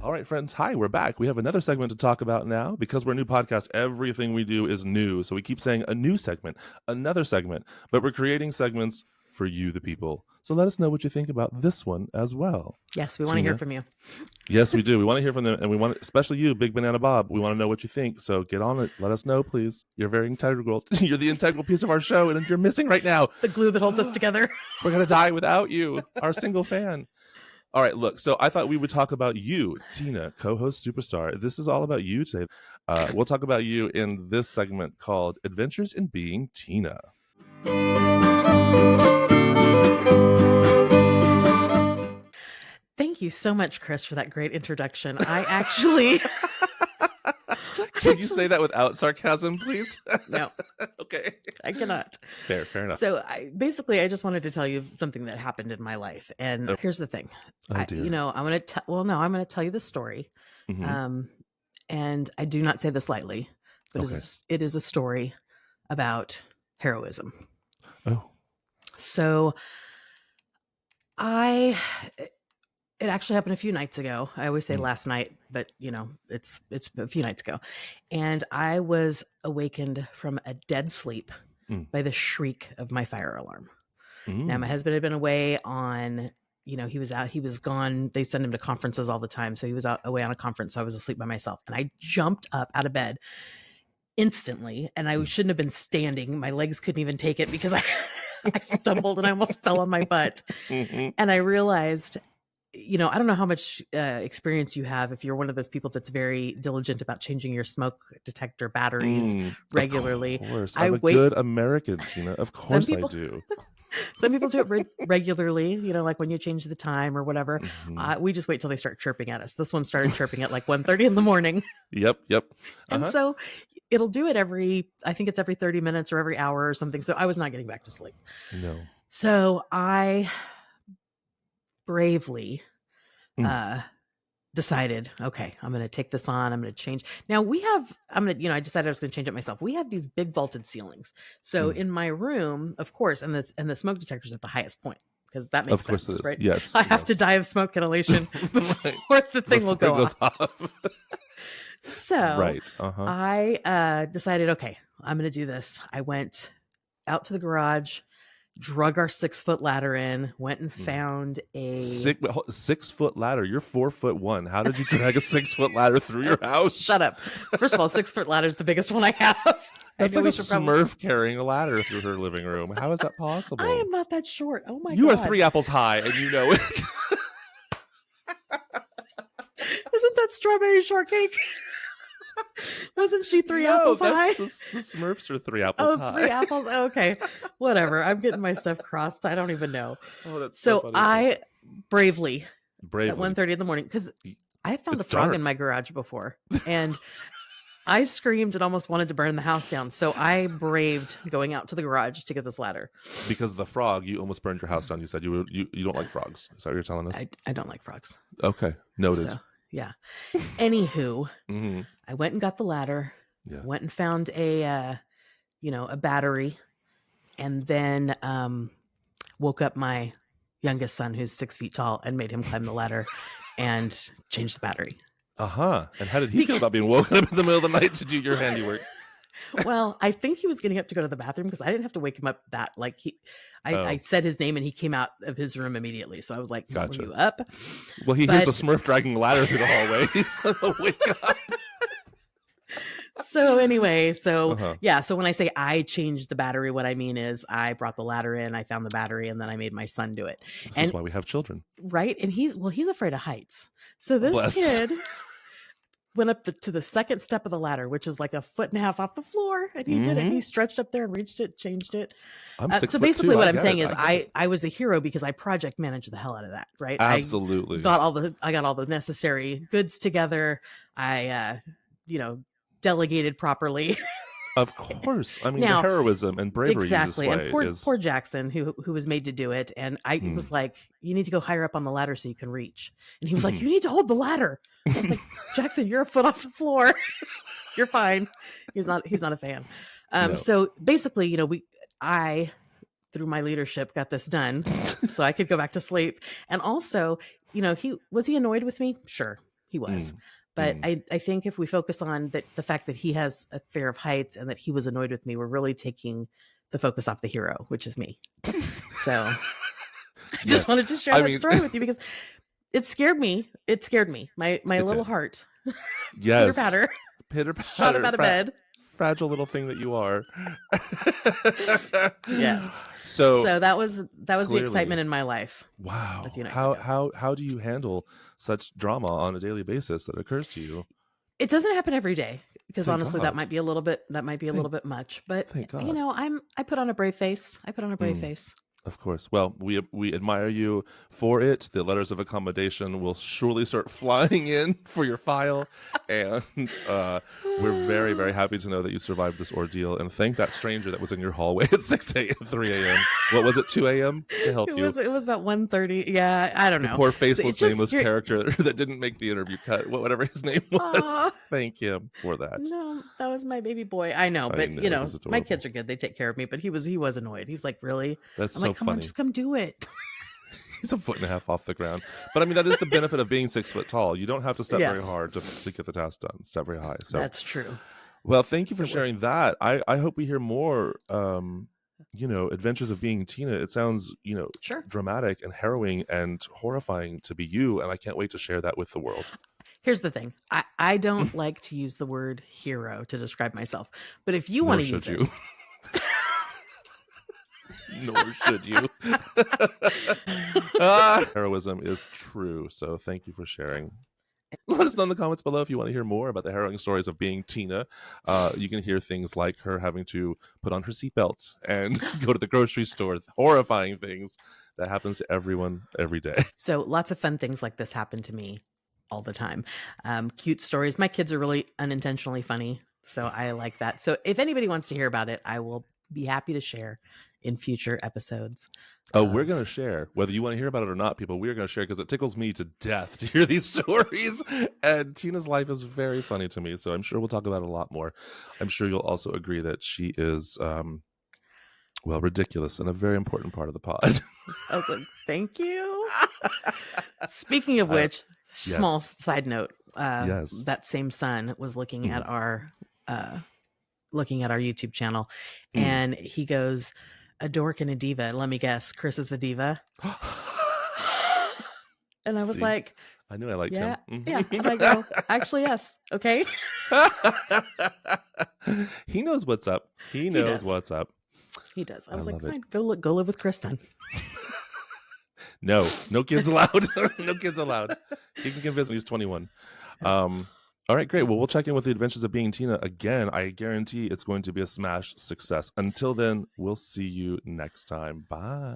All right, friends. Hi, we're back. We have another segment to talk about now. Because we're a new podcast, everything we do is new. So we keep saying a new segment, another segment, but we're creating segments for you, the people. So let us know what you think about this one as well. Yes, we want to hear from you. Yes, we do. We want to hear from them, and we want, especially you, Big Banana Bob. We want to know what you think. So get on it. Let us know, please. You're very integral. You're the integral piece of our show, and you're missing right now. The glue that holds us together. We're gonna die without you, our single fan. All right, look. So I thought we would talk about you, Teena, co-host superstar. This is all about you today. We'll talk about you in this segment called "Adventures in Being Teena." Thank you so much, Chris, for that great introduction. I actually... Can you say that without sarcasm, please? No. Okay. I cannot. Fair enough. So I just wanted to tell you something that happened in my life. And here's the thing. Oh, dear. I'm going to tell you the story. Mm-hmm. And I do not say this lightly, but it is a story about heroism. Oh. So it actually happened a few nights ago. I always say last night, but it's a few nights ago. And I was awakened from a dead sleep by the shriek of my fire alarm. Now, my husband had been away on, he was gone. They send him to conferences all the time. So he was away on a conference. So I was asleep by myself, and I jumped up out of bed instantly, and I shouldn't have been standing. My legs couldn't even take it because I stumbled and I almost fell on my butt. And I realized, I don't know how much experience you have if you're one of those people that's very diligent about changing your smoke detector batteries regularly. Of course. I'm a good American, Teena. Of course I do. Some people do it regularly, like when you change the time or whatever. We just wait till they start chirping at us. This one started chirping at like 1:30 in the morning. Yep. And so it'll do it every 30 minutes or every hour or something. So I was not getting back to sleep. No. So I bravely decided, okay, I'm going to take this on. I'm going to change. Now I decided I was going to change it myself. We have these big vaulted ceilings. So in my room, of course, and the smoke detector is at the highest point, because that makes sense, right? Yes. I have to die of smoke inhalation before the thing will go off. So I decided, okay, I'm going to do this. I went out to the garage, drug our 6-foot ladder in, went and found a 6-foot ladder. You're 4'1". How did you drag a 6-foot ladder through your house? Shut up. First of all, 6-foot ladder is the biggest one I have. That's like a Smurf carrying a ladder through her living room. How is that possible? I am not that short. Oh my God. You are 3 apples high, and you know it. Isn't that strawberry shortcake? Wasn't she 3 apples high? The Smurfs are 3 apples high. 3 apples? Okay. Whatever. I'm getting my stuff crossed. I don't even know. Oh, that's so funny. I bravely at 1:30 in the morning, because I found a frog dark in my garage before, and I screamed and almost wanted to burn the house down. So I braved going out to the garage to get this ladder. Because of the frog, you almost burned your house down. You said you don't like frogs. Is that what you're telling us? I don't like frogs. Okay. Noted. So, yeah. Anywho, I went and got the ladder, went and found a battery, and then woke up my youngest son, who's 6 feet tall, and made him climb the ladder and change the battery. And how did he feel about being woken up in the middle of the night to do your handiwork? Well, I think he was getting up to go to the bathroom, because I didn't have to wake him up I said his name and he came out of his room immediately. So I was like, gotcha. Were you up? Well, hears a Smurf dragging a ladder through the hallway. He's going to wake up. So anyway, so when I say I changed the battery, what I mean is I brought the ladder in, I found the battery, and then I made my son do it. This is why we have children. Right? And he's afraid of heights. So this kid went up to the second step of the ladder, which is like 1.5 feet off the floor, and he did it. He stretched up there and reached it, changed it. So basically, what I'm saying is, I was a hero because I project managed the hell out of that. Right? Absolutely. I got all the necessary goods together. I delegated properly. Of course. I mean, the heroism and bravery exactly. you display. And is... poor Jackson, who was made to do it. And I was like, you need to go higher up on the ladder so you can reach. And he was like, you need to hold the ladder. I was like, Jackson, you're 1 foot off the floor. You're fine. He's not a fan. No. So basically, I, through my leadership, got this done so I could go back to sleep. And also, he was annoyed with me? Sure. He was. Mm. But Mm. I think if we focus on the fact that he has a fear of heights and that he was annoyed with me, we're really taking the focus off the hero, which is me. So I just wanted to share that story with you because it scared me. It scared me. My little heart. Yes. Pitter patter. shot him out of bed. Fragile little thing that you are. Yes. So that was clearly, the excitement in my life. Wow. A few nights ago. How do you handle such drama on a daily basis that occurs to you? It doesn't happen every day because Thank honestly, God. that might be a little bit much. But you know, I put on a brave face. Face. Of course. Well, we admire you for it. The letters of accommodation will surely start flying in for your file, and we're very, very happy to know that you survived this ordeal. And thank that stranger that was in your hallway at 6 a.m., 3 a.m. What was it, 2 a.m. to help you? It was about 1:30. Yeah, I don't know. The poor faceless nameless character that didn't make the interview cut. Whatever his name was. Thank him for that. No, that was my baby boy. I know, but you know, my kids are good. They take care of me. But he was annoyed. He's like, really? That's I'm so like, come funny. on, just come do it. He's 1.5 feet off the ground. But I mean, that is the benefit of being 6 foot tall. You don't have to step very hard to get the task done. Step very high. So that's true. Well, thank you for sharing that. I hope we hear more, adventures of being Teena. It sounds, dramatic and harrowing and horrifying to be you. And I can't wait to share that with the world. Here's the thing. I don't like to use the word hero to describe myself. But if you want to use it. Nor should you. Heroism is true. So thank you for sharing. Let us know in the comments below if you want to hear more about the harrowing stories of being Teena. You can hear things like her having to put on her seatbelt and go to the grocery store. Horrifying things that happens to everyone every day. So lots of fun things like this happen to me all the time. Cute stories. My kids are really unintentionally funny. So I like that. So if anybody wants to hear about it, I will be happy to share in future episodes. Oh, we're going to share. Whether you want to hear about it or not, people, we're going to share because it tickles me to death to hear these stories. And Teena's life is very funny to me. So I'm sure we'll talk about it a lot more. I'm sure you'll also agree that she is, ridiculous and a very important part of the pod. I was like, thank you. Speaking of which, small side note, that same son was looking at our YouTube channel, and he goes, a dork and a diva. Let me guess, Chris is the diva. And I was like, I knew I liked him. Yeah. And I go, actually, yes. Okay. He knows what's up. He knows what's up. He does. I was like, fine, go live with Chris then. No kids allowed. No kids allowed. He can convince me he's 21. All right, great. Well, we'll check in with the adventures of being Teena again. I guarantee it's going to be a smash success. Until then, we'll see you next time. Bye.